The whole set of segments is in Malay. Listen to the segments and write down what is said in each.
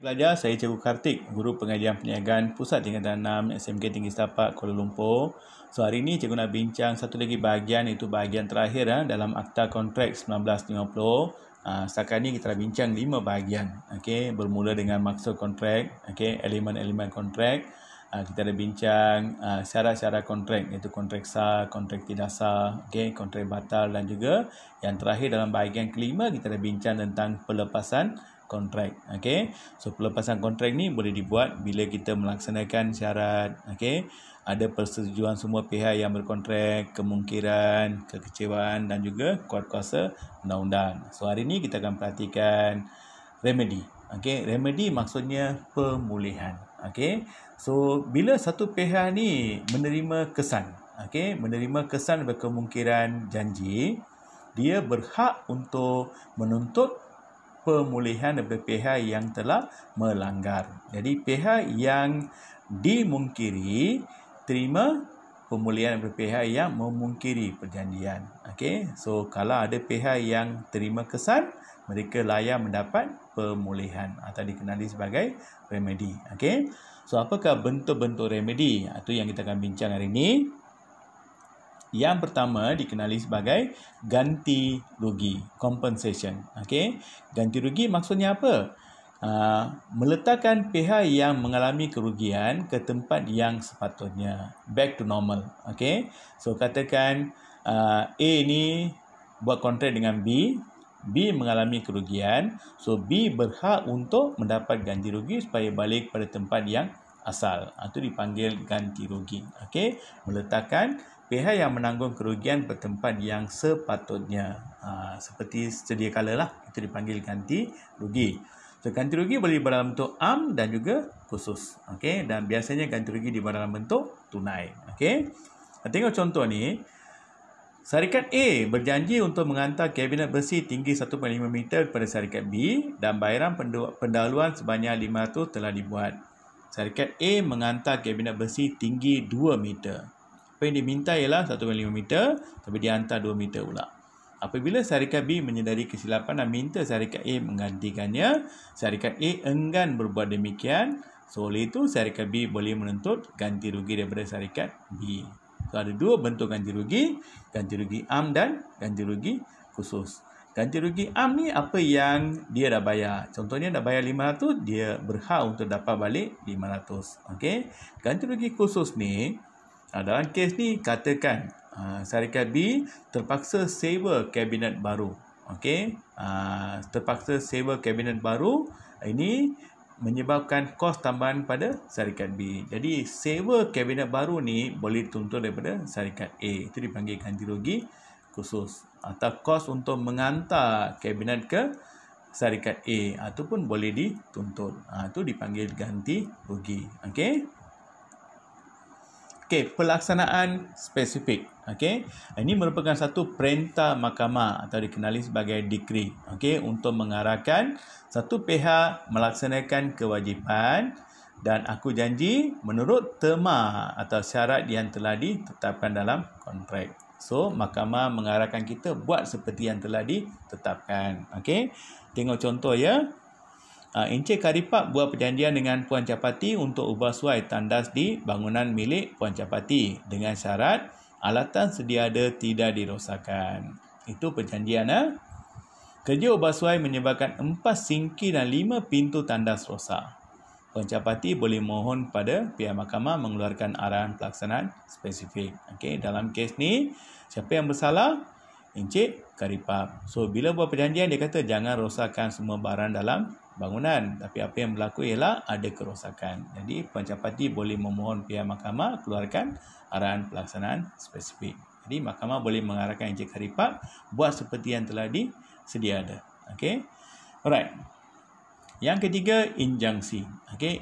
Pelajar, saya Cikgu Kartik, Guru Pengajian Perniagaan Pusat Tingkatan 6 SMK Tinggi Setapak Kuala Lumpur. So hari ini Cikgu nak bincang satu lagi bahagian, iaitu bahagian terakhir dalam Akta Kontrak 1950. Setakat ni kita dah bincang 5 bahagian. Bermula dengan maksud kontrak, elemen-elemen kontrak. Kita dah bincang syarat-syarat kontrak, iaitu kontrak sah, kontrak tidak sah, kontrak batal, dan juga yang terakhir dalam bahagian kelima kita dah bincang tentang pelepasan kontrak. So pelepasan kontrak ni boleh dibuat bila kita melaksanakan syarat, ada persetujuan semua pihak yang berkontrak, kemungkiran kekecewaan dan juga kuat-kuasa undang-undang. So hari ni kita akan perhatikan remedy. Remedy maksudnya pemulihan. So bila satu pihak ni menerima kesan, menerima kesan berkemungkiran janji, dia berhak untuk menuntut pemulihan daripada pihak yang telah melanggar. Jadi pihak yang dimungkiri terima pemulihan daripada pihak yang memungkiri perjanjian. So kalau ada pihak yang terima kesan, mereka layak mendapat pemulihan atau dikenali sebagai remedy. So apakah bentuk-bentuk remedy? Itu yang kita akan bincang hari ini. Yang pertama dikenali sebagai ganti rugi, compensation. Ganti rugi maksudnya apa? Meletakkan pihak yang mengalami kerugian ke tempat yang sepatutnya, back to normal. So katakan A ni buat kontrak dengan B mengalami kerugian, so B berhak untuk mendapat ganti rugi supaya balik pada tempat yang asal. Itu dipanggil ganti rugi. Meletakkan pihak yang menanggung kerugian ke tempat yang sepatutnya. Seperti sedia kala lah, itu dipanggil ganti rugi. So ganti rugi boleh dibuat dalam bentuk am dan juga khusus. Dan biasanya ganti rugi dibuat dalam bentuk tunai. Tengok contoh ni. Syarikat A berjanji untuk menghantar kabinet besi tinggi 1.5 meter kepada syarikat B dan bayaran pendahuluan sebanyak 500 telah dibuat. Syarikat A menghantar kabinet besi tinggi 2 meter. Apa yang diminta ialah 1.5 meter, tapi dia hantar 2 meter pula. Apabila syarikat B menyedari kesilapan dan minta syarikat A menggantikannya, syarikat A enggan berbuat demikian. So, oleh itu, syarikat B boleh menuntut ganti rugi daripada syarikat B. So, ada dua bentuk ganti rugi am dan ganti rugi khusus. Ganti rugi am ni apa yang dia dah bayar. Contohnya dah bayar 500, dia berhak untuk dapat balik 500. Ganti rugi khusus ni, dalam kes ni katakan syarikat B terpaksa sewa kabinet baru. Terpaksa sewa kabinet baru, ini menyebabkan kos tambahan pada syarikat B. Jadi sewa kabinet baru ni boleh dituntut daripada syarikat A. Itu dipanggil ganti rugi khusus. Atau kos untuk mengantar kabinet ke syarikat A, itu pun boleh dituntut. Itu dipanggil ganti rugi. Pelaksanaan spesifik. Ini merupakan satu perintah mahkamah atau dikenali sebagai decree. Untuk mengarahkan satu pihak melaksanakan kewajipan dan aku janji menurut terma atau syarat yang telah ditetapkan dalam kontrak. So, mahkamah mengarahkan kita buat seperti yang telah ditetapkan. Tengok contoh ya. Encik Karipap buat perjanjian dengan Puan Capati untuk ubah suai tandas di bangunan milik Puan Capati dengan syarat alatan sedia ada tidak dirosakkan. Itu perjanjian. Kerja ubah suai menyebabkan 4 singki dan 5 pintu tandas rosak. Puan Capati boleh mohon pada pihak mahkamah mengeluarkan arahan pelaksanaan spesifik. Dalam kes ni, siapa yang bersalah? Encik Karipap. So, bila buat perjanjian, dia kata jangan rosakkan semua barang dalam bangunan. Tapi apa yang berlaku ialah ada kerosakan. Jadi, Puan Capati boleh memohon pihak mahkamah keluarkan arahan pelaksanaan spesifik. Jadi, mahkamah boleh mengarahkan Encik Karipap buat seperti yang telah sedia ada. Alright. Yang ketiga, injunksi.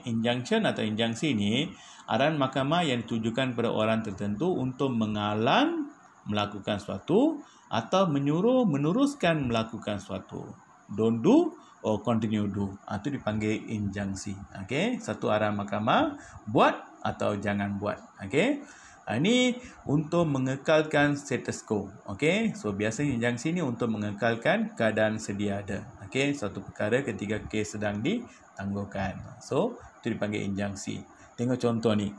Injunction atau injunksi ni arahan mahkamah yang ditujukan kepada orang tertentu untuk menghalang melakukan sesuatu atau menyuruh meneruskan melakukan sesuatu. Don't do or continue do. Itu dipanggil injunksi. Satu arahan mahkamah buat atau jangan buat. Ini untuk mengekalkan status quo. So biasanya injunksi ni untuk mengekalkan keadaan sedia ada. Okey, suatu perkara ketika kes sedang ditangguhkan. So, itu dipanggil injunksi. Tengok contoh ni.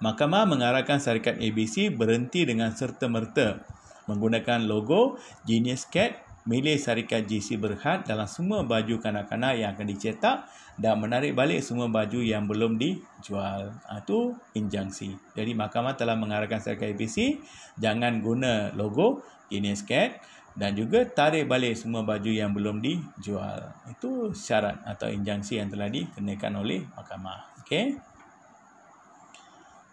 Mahkamah mengarahkan syarikat ABC berhenti dengan serta-merta menggunakan logo Genius Cat milik syarikat GC Berhad dalam semua baju kanak-kanak yang akan dicetak dan menarik balik semua baju yang belum dijual. Itu injunksi. Jadi mahkamah telah mengarahkan syarikat ABC jangan guna logo Genius Cat dan juga tarik balik semua baju yang belum dijual. Itu syarat atau injunksi yang telah dikenakan oleh mahkamah. Okey.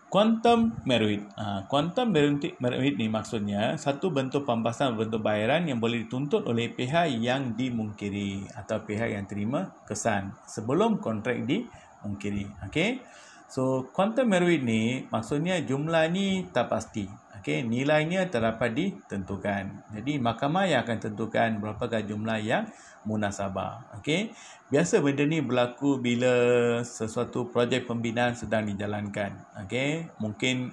Quantum merit. Quantum merit ni maksudnya satu bentuk pembahasan bentuk bayaran yang boleh dituntut oleh pihak yang dimungkiri atau pihak yang terima kesan sebelum kontrak dimungkiri. Okey. So, quantum merit ni maksudnya jumlah ni tak pasti. Okey, nilainya tak dapat ditentukan. Jadi, mahkamah yang akan tentukan berapakah jumlah yang munasabah. Okey. Biasa benda ni berlaku bila sesuatu projek pembinaan sedang dijalankan. Okey, mungkin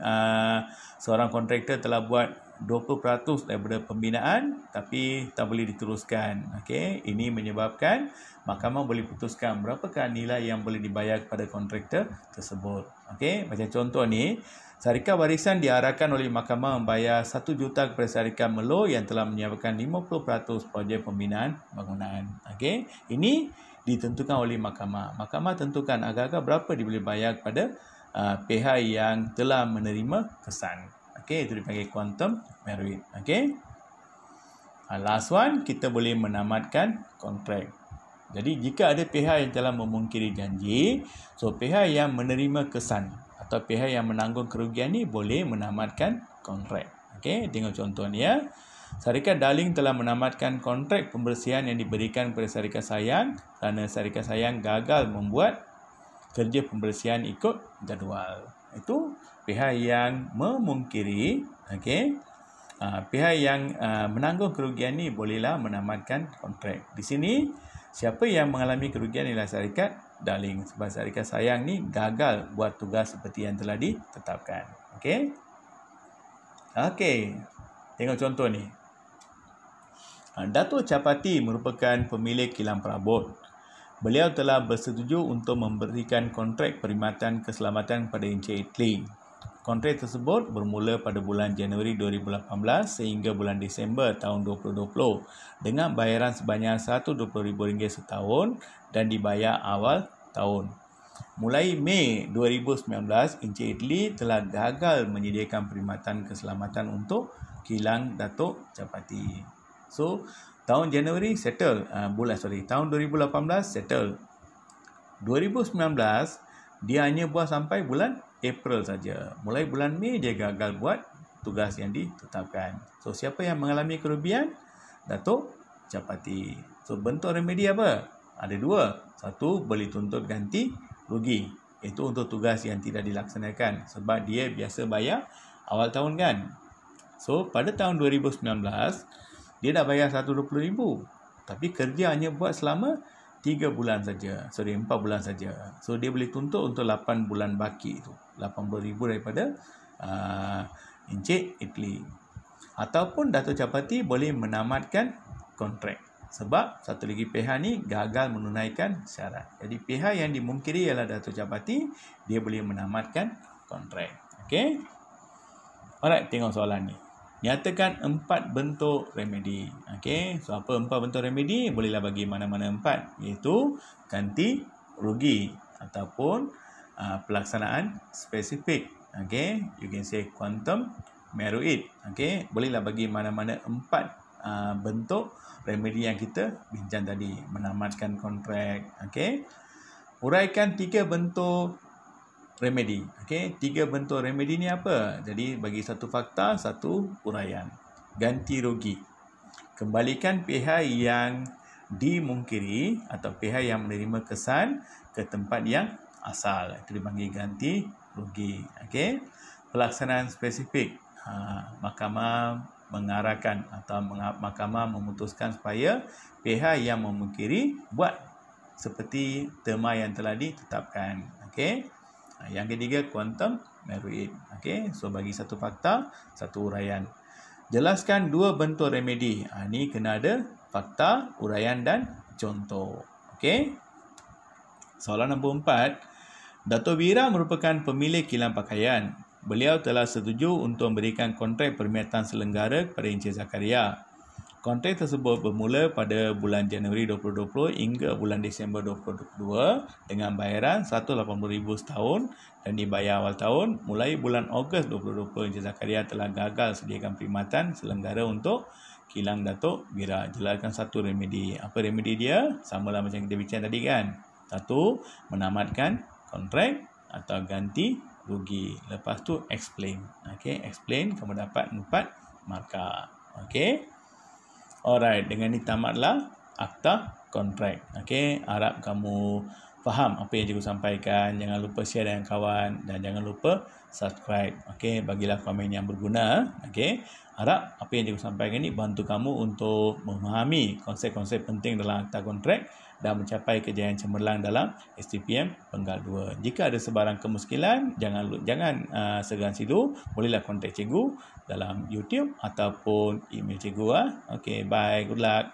seorang kontraktor telah buat 20% daripada pembinaan tapi tak boleh diteruskan. Okey, ini menyebabkan mahkamah boleh putuskan berapakah nilai yang boleh dibayar kepada kontraktor tersebut. Okey, macam contoh ni, syarikat warisan diarahkan oleh mahkamah membayar 1 juta kepada syarikat Melo yang telah menyiapkan 50% projek pembinaan bangunan. Okey, ini ditentukan oleh mahkamah. Mahkamah tentukan agak-agak berapa dia boleh bayar kepada pihak yang telah menerima kesan. Okey, itu dipanggil quantum merit. Okey. Last one, kita boleh menamatkan kontrak. Jadi, jika ada pihak yang telah memungkiri janji, so pihak yang menerima kesan atau pihak yang menanggung kerugian ni boleh menamatkan kontrak. Okey, tengok contoh ni ya. Syarikat Darling telah menamatkan kontrak pembersihan yang diberikan kepada syarikat Sayang kerana syarikat Sayang gagal membuat kerja pembersihan ikut jadual. Itu pihak yang memungkiri. Okey. Pihak yang menanggung kerugian ni bolehlah menamatkan kontrak. Di sini, siapa yang mengalami kerugian ialah syarikat Darling sebab syarikat Sayang ni gagal buat tugas seperti yang telah ditetapkan. Okey. Okey. Tengok contoh ni. Datuk Chapati merupakan pemilik kilang perabot. Beliau telah bersetuju untuk memberikan kontrak perkhidmatan keselamatan kepada Encik Itli. Kontrak tersebut bermula pada bulan Januari 2018 sehingga bulan Disember tahun 2020 dengan bayaran sebanyak RM120,000 setahun dan dibayar awal tahun. Mulai Mei 2019, Encik Itli telah gagal menyediakan perkhidmatan keselamatan untuk kilang Datuk Chapati. So, tahun Januari settle, tahun 2018 settle. 2019 dia hanya buat sampai bulan April saja. Mulai bulan Mei dia gagal buat tugas yang ditetapkan. So, siapa yang mengalami kerugian? Datuk Chapati. So, bentuk remedi apa? Ada dua. Satu, boleh tuntut ganti rugi. Itu untuk tugas yang tidak dilaksanakan sebab dia biasa bayar awal tahun kan. So, pada tahun 2019 dia dah bayar RM120,000. Tapi kerja hanya buat selama 4 bulan saja. So, dia boleh tuntut untuk 8 bulan baki tu. RM80,000 daripada Encik Itli. Ataupun Datuk Chapati boleh menamatkan kontrak. Sebab satu lagi pihak ni gagal menunaikan syarat. Jadi, pihak yang dimungkiri ialah Datuk Chapati. Dia boleh menamatkan kontrak. Okey? Alright, tengok soalan ni. Nyatakan 4 bentuk remedi. Okey, so apa 4 bentuk remedi? Bolehlah bagi mana-mana 4, iaitu ganti rugi ataupun pelaksanaan spesifik. Okey, you can say quantum merit. Okey, bolehlah bagi mana-mana 4 bentuk remedi yang kita bincang tadi. Menamatkan kontrak. Okey, uraikan 3 bentuk remedi. Okey, 3 bentuk remedi ni apa? Jadi bagi satu fakta, satu uraian. Ganti rugi. Kembalikan pihak yang dimungkiri atau pihak yang menerima kesan ke tempat yang asal. Itu dipanggil ganti rugi. Okey. Pelaksanaan spesifik. Mahkamah mengarahkan atau mahkamah memutuskan supaya pihak yang memungkiri buat seperti tema yang telah ditetapkan. Okey. Yang ketiga, quantum merit. Okey, so bagi satu fakta, satu uraian. Jelaskan 2 bentuk remedi. Ini kena ada fakta, uraian dan contoh. Okey. Soalan nombor 4. Dato' Wira merupakan pemilik kilang pakaian. Beliau telah setuju untuk memberikan kontrak perkhidmatan selenggara kepada Encik Zakaria. Kontrak tersebut bermula pada bulan Januari 2020 hingga bulan Disember 2022 dengan bayaran RM180,000 setahun dan dibayar awal tahun. Mulai bulan Ogos 2020, Encik Zakaria telah gagal sediakan perkhidmatan selenggara untuk kilang Dato' Wira. Jelaskan satu remedi. Apa remedi dia? Samalah macam kita bincang tadi kan. Satu, menamatkan kontrak atau ganti rugi. Lepas tu explain. Okey, explain kamu dapat 4 markah. Okey. Alright, dengan ini tamatlah akta kontrak. Okey, harap kamu faham apa yang cikgu sampaikan. Jangan lupa share dengan kawan dan jangan lupa subscribe. Okey, bagilah komen yang berguna. Okey, harap apa yang cikgu sampaikan ini bantu kamu untuk memahami konsep-konsep penting dalam akta kontrak dan mencapai kejayaan cemerlang dalam STPM Penggal 2. Jika ada sebarang kemuskilan, jangan segan silu, bolehlah kontak cikgu dalam YouTube ataupun email cikgu. Okey, bye, good luck.